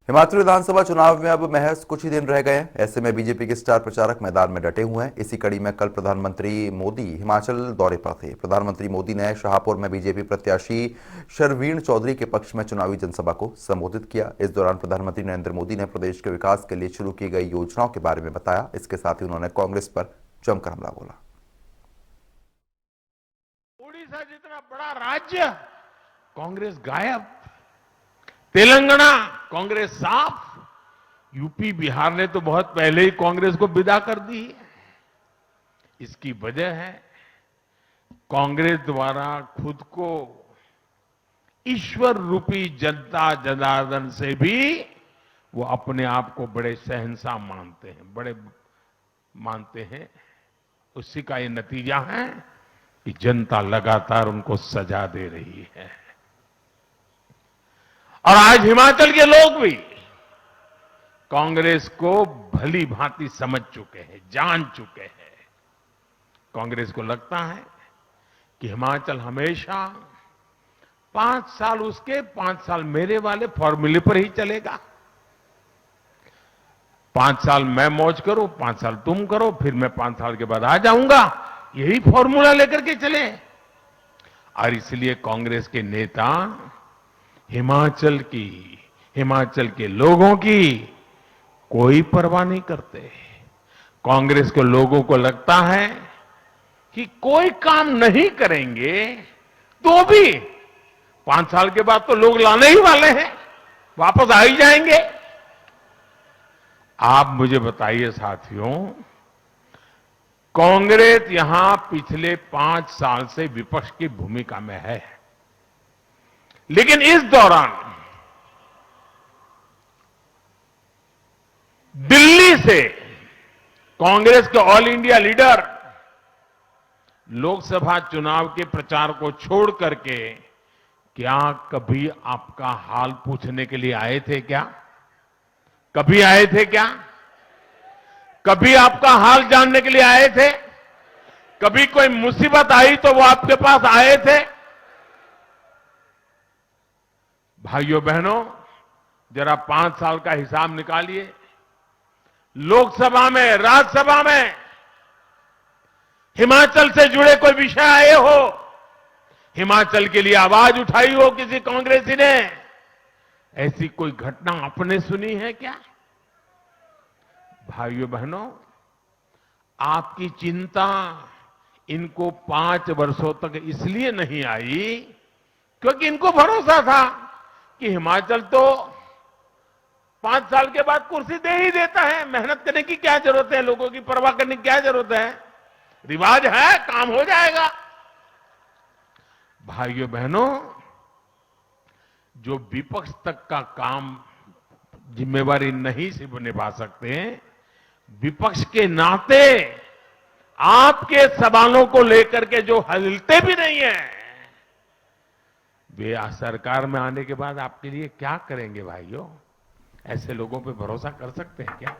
हिमाचल विधानसभा चुनाव में अब महज कुछ ही दिन रह गए हैं। ऐसे में बीजेपी के स्टार प्रचारक मैदान में डटे हुए हैं। इसी कड़ी में कल प्रधानमंत्री मोदी हिमाचल दौरे पर थे। प्रधानमंत्री मोदी ने शाहपुर में बीजेपी प्रत्याशी शर्वीण चौधरी के पक्ष में चुनावी जनसभा को संबोधित किया। इस दौरान प्रधानमंत्री नरेंद्र मोदी ने प्रदेश के विकास के लिए शुरू की गई योजनाओं के बारे में बताया। इसके साथ ही उन्होंने कांग्रेस पर जमकर हमला बोला। उड़ीसा जितना बड़ा राज्य, कांग्रेस गायब। तेलंगाना, कांग्रेस साफ। यूपी, बिहार ने तो बहुत पहले ही कांग्रेस को विदा कर दी है। इसकी वजह है कांग्रेस द्वारा खुद को ईश्वर रूपी जनता जनार्दन से भी वो अपने आप को बड़े शहंशाह मानते हैं, बड़े मानते हैं। उसी का ये नतीजा है कि जनता लगातार उनको सजा दे रही है। और आज हिमाचल के लोग भी कांग्रेस को भली भांति समझ चुके हैं, जान चुके हैं। कांग्रेस को लगता है कि हिमाचल हमेशा 5 साल उसके, 5 साल मेरे वाले फॉर्मूले पर ही चलेगा। 5 साल मैं मौज करूं, 5 साल तुम करो, फिर मैं 5 साल के बाद आ जाऊंगा। यही फॉर्मूला लेकर के चले। और इसलिए कांग्रेस के नेता हिमाचल के लोगों की कोई परवाह नहीं करते। कांग्रेस के लोगों को लगता है कि कोई काम नहीं करेंगे तो भी 5 साल के बाद तो लोग लाने ही वाले हैं, वापस आ ही जाएंगे। आप मुझे बताइए साथियों, कांग्रेस यहां पिछले 5 साल से विपक्ष की भूमिका में है, लेकिन इस दौरान दिल्ली से कांग्रेस के ऑल इंडिया लीडर लोकसभा चुनाव के प्रचार को छोड़ करके क्या कभी आपका हाल पूछने के लिए आए थे क्या? कभी आए थे क्या? कभी आपका हाल जानने के लिए आए थे? कभी कोई मुसीबत आई तो वो आपके पास आए थे? भाइयों बहनों, जरा 5 साल का हिसाब निकालिए। लोकसभा में, राज्यसभा में हिमाचल से जुड़े कोई विषय आए हो, हिमाचल के लिए आवाज उठाई हो किसी कांग्रेसी ने, ऐसी कोई घटना आपने सुनी है क्या? भाइयों बहनों, आपकी चिंता इनको 5 वर्षों तक इसलिए नहीं आई क्योंकि इनको भरोसा था कि हिमाचल तो 5 साल के बाद कुर्सी दे ही देता है। मेहनत करने की क्या जरूरत है, लोगों की परवाह करने की क्या जरूरत है, रिवाज है, काम हो जाएगा। भाइयों बहनों, जो विपक्ष तक का काम जिम्मेवारी नहीं से निभा सकते हैं, विपक्ष के नाते आपके सवालों को लेकर के जो हिलते भी नहीं है, वे सरकार में आने के बाद आपके लिए क्या करेंगे? भाइयों, ऐसे लोगों पे भरोसा कर सकते हैं क्या?